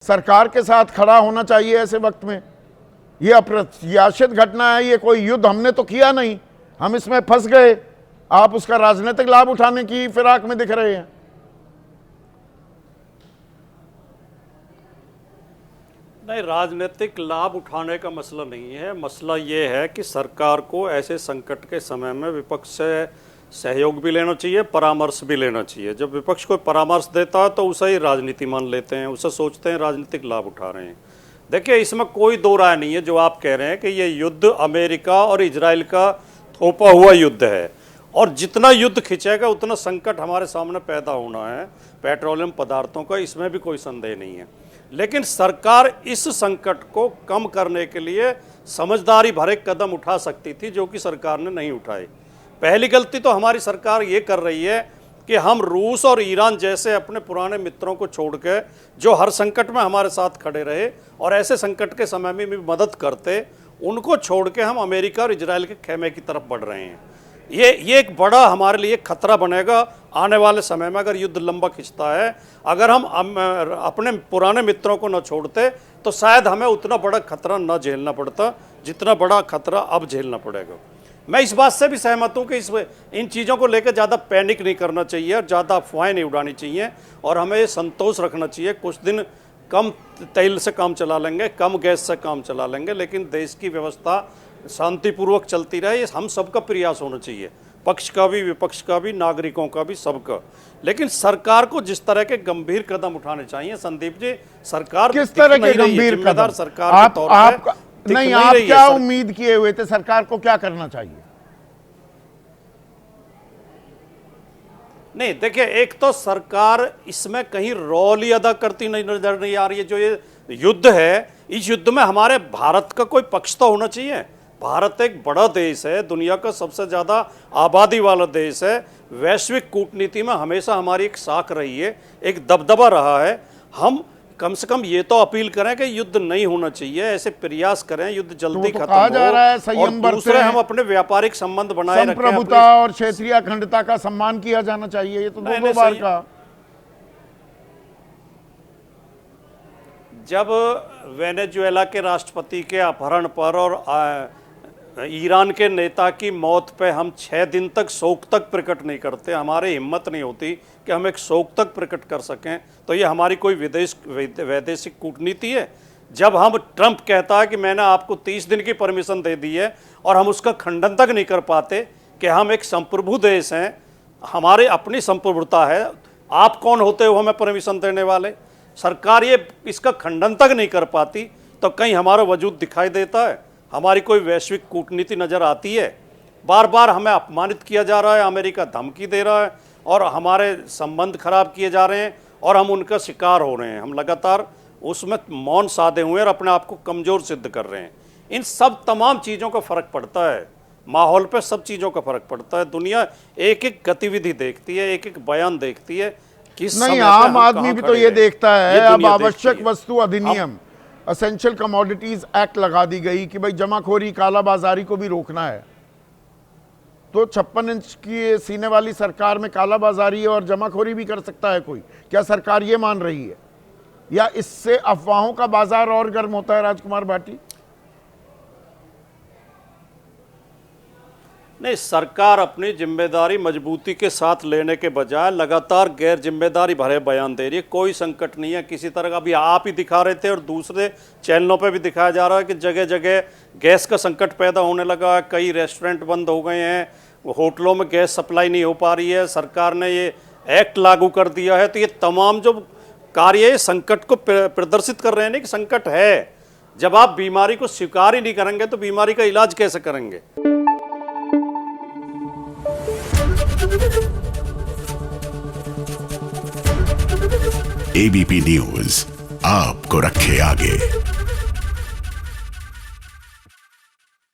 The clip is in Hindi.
सरकार के साथ खड़ा होना चाहिए ऐसे वक्त में। ये अप्रत्याशित घटना है, ये कोई युद्ध हमने तो किया नहीं, हम इसमें फंस गए, आप उसका राजनीतिक लाभ उठाने की फिराक में दिख रहे हैं। नहीं, राजनीतिक लाभ उठाने का मसला नहीं है। मसला ये है कि सरकार को ऐसे संकट के समय में विपक्ष से सहयोग भी लेना चाहिए, परामर्श भी लेना चाहिए। जब विपक्ष कोई परामर्श देता है तो उसे ही राजनीति मान लेते हैं, उसे सोचते हैं राजनीतिक लाभ उठा रहे हैं। देखिए, इसमें कोई दो राय नहीं है जो आप कह रहे हैं कि ये युद्ध अमेरिका और इजराइल का थोपा हुआ युद्ध है, और जितना युद्ध खिंचेगा उतना संकट हमारे सामने पैदा होना है पेट्रोलियम पदार्थों का, इसमें भी कोई संदेह नहीं है। लेकिन सरकार इस संकट को कम करने के लिए समझदारी भरे कदम उठा सकती थी, जो कि सरकार ने नहीं उठाए। पहली गलती तो हमारी सरकार ये कर रही है कि हम रूस और ईरान जैसे अपने पुराने मित्रों को छोड़ के, जो हर संकट में हमारे साथ खड़े रहे और ऐसे संकट के समय में भी मदद करते, उनको छोड़ के हम अमेरिका और इजराइल के खेमे की तरफ बढ़ रहे हैं। ये एक बड़ा हमारे लिए खतरा बनेगा आने वाले समय में, अगर युद्ध लंबा खिंचता है। अगर हम अपने पुराने मित्रों को न छोड़ते तो शायद हमें उतना बड़ा खतरा न झेलना पड़ता जितना बड़ा खतरा अब झेलना पड़ेगा। मैं इस बात से भी सहमत हूँ कि इन चीज़ों को लेकर ज़्यादा पैनिक नहीं करना चाहिए और ज़्यादा अफवाहें नहीं उड़ानी चाहिए, और हमें संतोष रखना चाहिए। कुछ दिन कम तेल से काम चला लेंगे, कम गैस से काम चला लेंगे, लेकिन देश की व्यवस्था शांतिपूर्वक चलती रहे, ये हम सबका प्रयास होना चाहिए, पक्ष का भी, विपक्ष का भी, नागरिकों का भी, सबका। लेकिन सरकार को जिस तरह के गंभीर कदम उठाने चाहिए, संदीप जी, सरकार किस तरह के गंभीर कदम? सरकार आप नहीं, क्या उम्मीद किए हुए थे? सरकार को क्या करना चाहिए? नहीं, देखिए, एक तो सरकार इसमें कहीं रोल ही अदा करती नजर नहीं आ रही है। जो ये युद्ध है, इस युद्ध में हमारे भारत का कोई पक्ष तो होना चाहिए। भारत एक बड़ा देश है, दुनिया का सबसे ज़्यादा आबादी वाला देश है, वैश्विक कूटनीति में हमेशा हमारी एक साख रही है, एक दबदबा रहा है। हम कम से कम ये तो अपील करें कि युद्ध नहीं होना चाहिए, ऐसे प्रयास करें युद्ध जल्दी खत्म हो, और दूसरे हम अपने व्यापारिक संबंध बनाए रखें, संप्रभुता और क्षेत्रीय अखंडता का सम्मान किया जाना चाहिए। ये तो दो बार का। जब वेनेजुएला के राष्ट्रपति के अपहरण पर और ईरान के नेता की मौत पे हम 6 दिन तक शोक तक प्रकट नहीं करते, हमारी हिम्मत नहीं होती कि हम एक शोक तक प्रकट कर सकें, तो ये हमारी कोई वैदेशिक कूटनीति है? जब हम ट्रंप कहता है कि मैंने आपको 30 दिन की परमिशन दे दी है और हम उसका खंडन तक नहीं कर पाते कि हम एक संप्रभु देश हैं, हमारे अपनी संप्रभुता है, आप कौन होते हो हमें परमिशन देने वाले? सरकार ये इसका खंडन तक नहीं कर पाती, तो कहीं हमारा वजूद दिखाई देता है, हमारी कोई वैश्विक कूटनीति नज़र आती है? बार बार हमें अपमानित किया जा रहा है, अमेरिका धमकी दे रहा है और हमारे संबंध खराब किए जा रहे हैं और हम उनका शिकार हो रहे हैं। हम लगातार उसमें मौन साधे हुए हैं और अपने आप को कमज़ोर सिद्ध कर रहे हैं। इन सब तमाम चीज़ों का फ़र्क पड़ता है, माहौल पे सब चीज़ों का फ़र्क पड़ता है। दुनिया एक एक गतिविधि देखती है, एक एक बयान देखती है। नहीं, आम आदमी भी तो ये देखता है। अब आवश्यक वस्तु अधिनियम, एसेंशियल कमोडिटीज एक्ट लगा दी गई कि भाई जमाखोरी, कालाबाजारी को भी रोकना है। तो 56 इंच की सीने वाली सरकार में कालाबाजारी और जमाखोरी भी कर सकता है कोई? क्या सरकार ये मान रही है, या इससे अफवाहों का बाजार और गर्म होता है? राजकुमार भाटी, नहीं, सरकार अपनी जिम्मेदारी मजबूती के साथ लेने के बजाय लगातार गैर जिम्मेदारी भरे बयान दे रही है। कोई संकट नहीं है किसी तरह का। अभी आप ही दिखा रहे थे और दूसरे चैनलों पे भी दिखाया जा रहा है कि जगह जगह गैस का संकट पैदा होने लगा है, कई रेस्टोरेंट बंद हो गए हैं, होटलों में गैस सप्लाई नहीं हो पा रही है, सरकार ने ये एक्ट लागू कर दिया है। तो ये तमाम जो कार्य संकट को प्रदर्शित कर रहे हैं कि संकट है। जब आप बीमारी को स्वीकार ही नहीं करेंगे तो बीमारी का इलाज कैसे करेंगे? एबीपी न्यूज आपको रखे आगे।